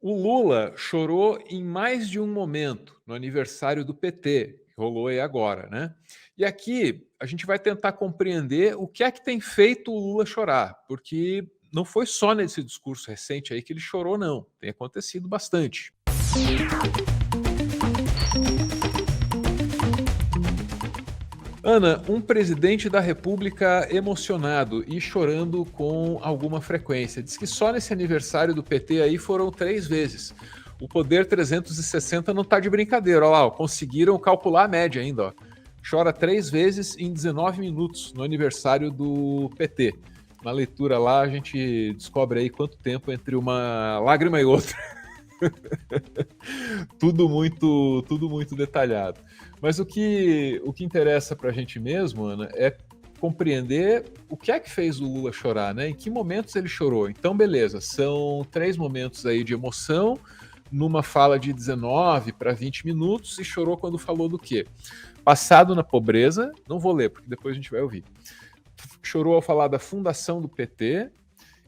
O Lula chorou em mais de um momento no aniversário do PT, que rolou aí agora, né? E aqui a gente vai tentar compreender o que é que tem feito o Lula chorar, porque não foi só nesse discurso recente aí que ele chorou, não. Tem acontecido bastante. Ana, um presidente da República emocionado e chorando com alguma frequência. Diz que só nesse aniversário do PT aí foram 3 vezes. O Poder 360 não está de brincadeira. Olha lá, ó, conseguiram calcular a média ainda. Ó. Chora 3 vezes em 19 minutos no aniversário do PT. Na leitura lá a gente descobre aí quanto tempo entre uma lágrima e outra. tudo muito detalhado. Mas o que interessa para a gente mesmo, Ana, é compreender o que é que fez o Lula chorar, né? Em que momentos ele chorou. Então, beleza, são 3 momentos aí de emoção, numa fala de 19 para 20 minutos, e chorou quando falou do quê? Passado na pobreza, não vou ler, porque depois a gente vai ouvir. Chorou ao falar da fundação do PT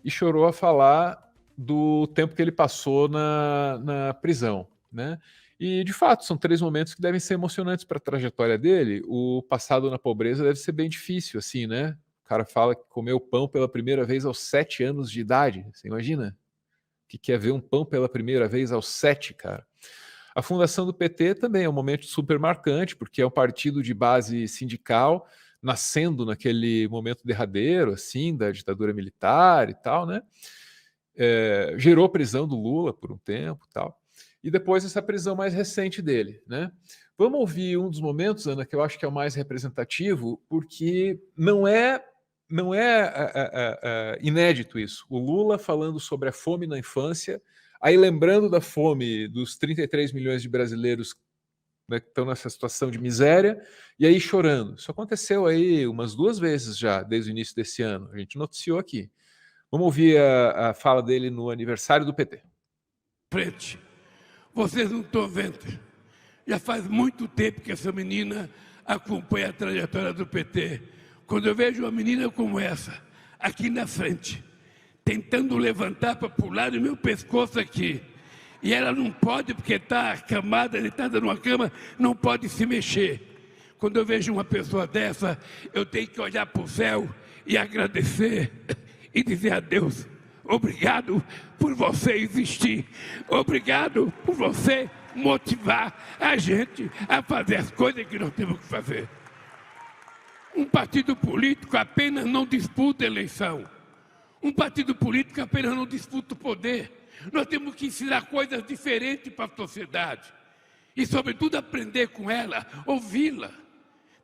e chorou a falar do tempo que ele passou na prisão, né? E, de fato, são 3 momentos que devem ser emocionantes para a trajetória dele. O passado na pobreza deve ser bem difícil, assim, né? O cara fala que comeu pão pela primeira vez aos 7 anos de idade. Você imagina? O que é ver um pão pela primeira vez aos 7, cara? A fundação do PT também é um momento super marcante, porque é um partido de base sindical, nascendo naquele momento derradeiro, assim, da ditadura militar e tal, né? Gerou a prisão do Lula por um tempo, tal. E depois essa prisão mais recente dele, né? Vamos ouvir um dos momentos, Ana, que eu acho que é o mais representativo, porque não é inédito isso. O Lula falando sobre a fome na infância, aí lembrando da fome dos 33 milhões de brasileiros, né, que estão nessa situação de miséria, e aí chorando. Isso aconteceu aí umas 2 vezes já, desde o início desse ano. A gente noticiou aqui. Vamos ouvir a fala dele no aniversário do PT. Frente, vocês não estão vendo. Já faz muito tempo que essa menina acompanha a trajetória do PT. Quando eu vejo uma menina como essa, aqui na frente, tentando levantar para pular no meu pescoço aqui, e ela não pode porque está acamada, deitada numa cama, não pode se mexer. Quando eu vejo uma pessoa dessa, eu tenho que olhar para o céu e agradecer e dizer a Deus: obrigado por você existir, obrigado por você motivar a gente a fazer as coisas que nós temos que fazer. Um partido político apenas não disputa eleição. Um partido político apenas não disputa o poder. Nós temos que ensinar coisas diferentes para a sociedade. E, sobretudo, aprender com ela, ouvi-la.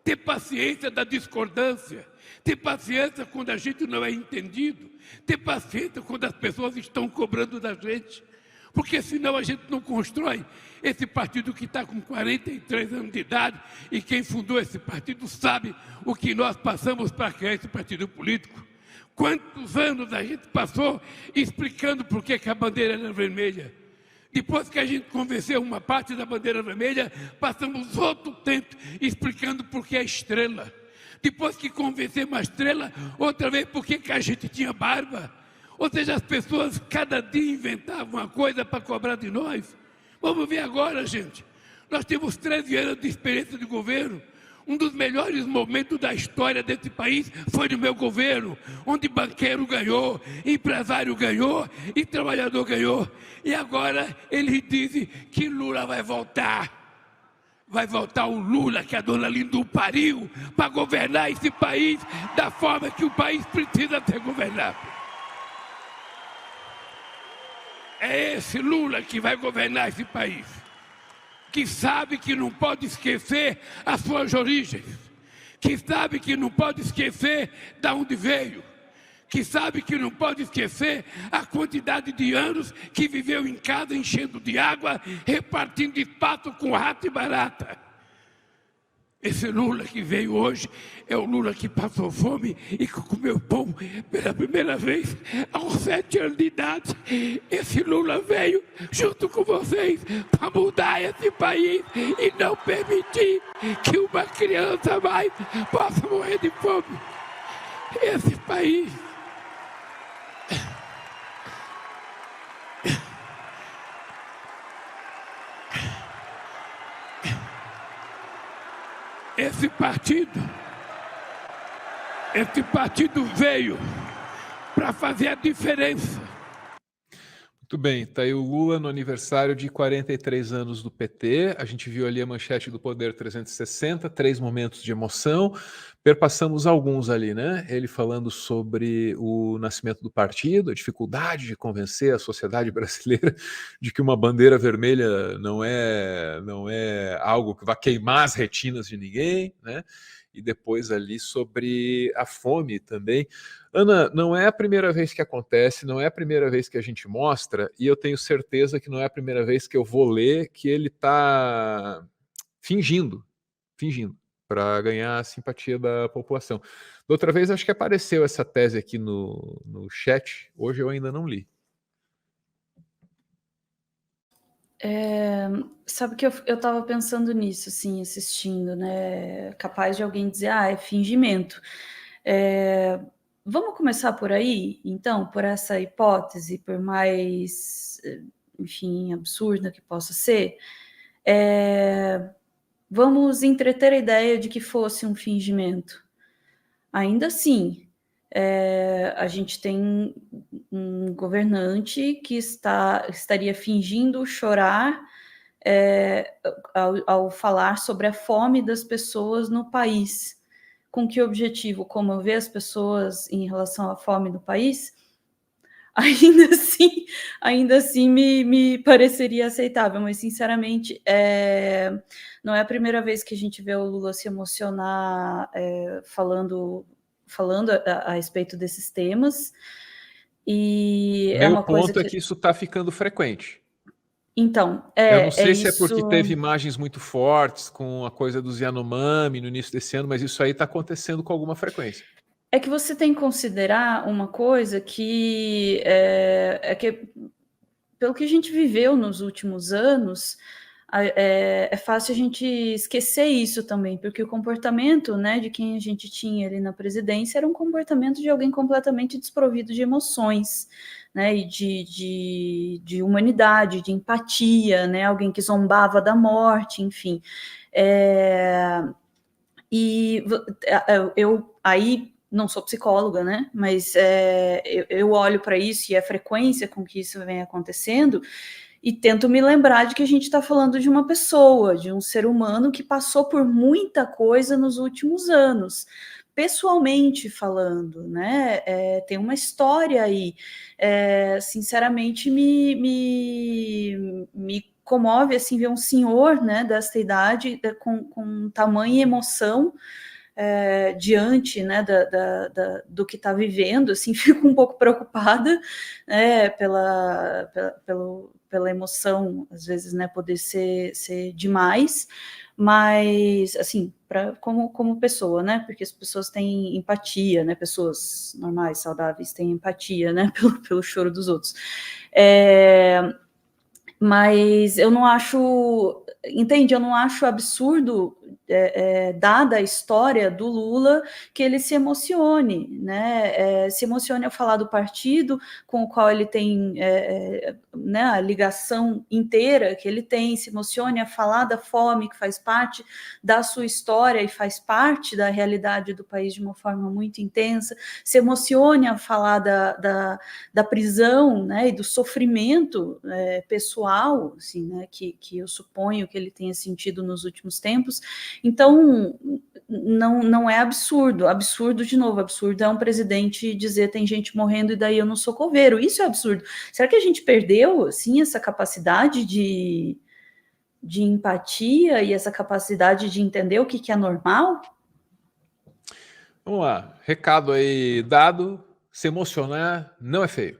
Ter paciência da discordância. Ter paciência quando a gente não é entendido. Ter paciência quando as pessoas estão cobrando da gente. Porque senão a gente não constrói esse partido que está com 43 anos de idade, e quem fundou esse partido sabe o que nós passamos para criar esse partido político. Quantos anos a gente passou explicando por que a bandeira era vermelha. Depois que a gente convenceu uma parte da bandeira vermelha, passamos outro tempo explicando por que a estrela. Depois que convencemos a estrela, outra vez por que a gente tinha barba. Ou seja, as pessoas cada dia inventavam uma coisa para cobrar de nós. Vamos ver agora, gente. Nós temos 13 anos de experiência de governo. Um dos melhores momentos da história desse país foi no meu governo, onde banqueiro ganhou, empresário ganhou e trabalhador ganhou. E agora eles dizem que Lula vai voltar. Vai voltar o Lula, que a dona Lindu pariu, para governar esse país da forma que o país precisa ser governado. É esse Lula que vai governar esse país, que sabe que não pode esquecer as suas origens, que sabe que não pode esquecer de onde veio, que sabe que não pode esquecer a quantidade de anos que viveu em casa enchendo de água, repartindo espaço com rato e barata. Esse Lula que veio hoje é o Lula que passou fome e que comeu pão pela primeira vez aos 7 anos de idade. Esse Lula veio junto com vocês para mudar esse país e não permitir que uma criança mais possa morrer de fome. Esse país esse partido veio para fazer a diferença. Muito bem, tá aí o Lula no aniversário de 43 anos do PT. A gente viu ali a manchete do Poder 360, 3 momentos de emoção. Perpassamos alguns ali, né? Ele falando sobre o nascimento do partido, a dificuldade de convencer a sociedade brasileira de que uma bandeira vermelha não é algo que vai queimar as retinas de ninguém, né? E depois ali sobre a fome também. Ana, não é a primeira vez que acontece, não é a primeira vez que a gente mostra, e eu tenho certeza que não é a primeira vez que eu vou ler que ele está fingindo, para ganhar a simpatia da população. Da outra vez, acho que apareceu essa tese aqui no chat, hoje eu ainda não li. Sabe que eu estava pensando nisso, assim, assistindo, né? Capaz de alguém dizer, é fingimento. Vamos começar por aí, então, por essa hipótese, por mais, enfim, absurda que possa ser. Vamos entreter a ideia de que fosse um fingimento. Ainda assim, a gente tem um governante que estaria fingindo chorar ao falar sobre a fome das pessoas no país. Com que objetivo? Comover as pessoas em relação à fome do país? Ainda assim me pareceria aceitável, mas sinceramente não é a primeira vez que a gente vê o Lula se emocionar falando a respeito desses temas. E Meu uma coisa ponto é que isso está ficando frequente. Então, eu não sei se isso... é porque teve imagens muito fortes com a coisa dos Yanomami no início desse ano, mas isso aí está acontecendo com alguma frequência. É que você tem que considerar uma coisa que que, pelo que a gente viveu nos últimos anos, é fácil a gente esquecer isso também, porque o comportamento, né, de quem a gente tinha ali na presidência era um comportamento de alguém completamente desprovido de emoções, né, e de humanidade, de empatia, né, alguém que zombava da morte, enfim. E eu aí não sou psicóloga, né? Mas eu olho para isso e a frequência com que isso vem acontecendo e tento me lembrar de que a gente está falando de uma pessoa, de um ser humano que passou por muita coisa nos últimos anos, pessoalmente falando, né? Tem uma história aí. Sinceramente, me comove assim ver um senhor, né, desta idade com tamanha emoção diante, né, do que está vivendo, assim, fico um pouco preocupada, né, pela emoção, às vezes, né, poder ser demais, mas, assim, como pessoa, né, porque as pessoas têm empatia, né, pessoas normais, saudáveis, têm empatia, né, pelo choro dos outros. Mas eu não acho, entende? Eu não acho absurdo, dada a história do Lula, que ele se emocione, né? Se emocione ao falar do partido com o qual ele tem né, a ligação inteira que ele tem, se emocione a falar da fome, que faz parte da sua história e faz parte da realidade do país de uma forma muito intensa, se emocione a falar da prisão, né, e do sofrimento pessoal, assim, né, que eu suponho que ele tenha sentido nos últimos tempos. Então, não é absurdo. Absurdo, de novo, absurdo é um presidente dizer tem gente morrendo e daí eu não sou coveiro. Isso é absurdo. Será que a gente perdeu, assim, essa capacidade de empatia e essa capacidade de entender o que é normal? Vamos lá, recado aí dado, se emocionar não é feio.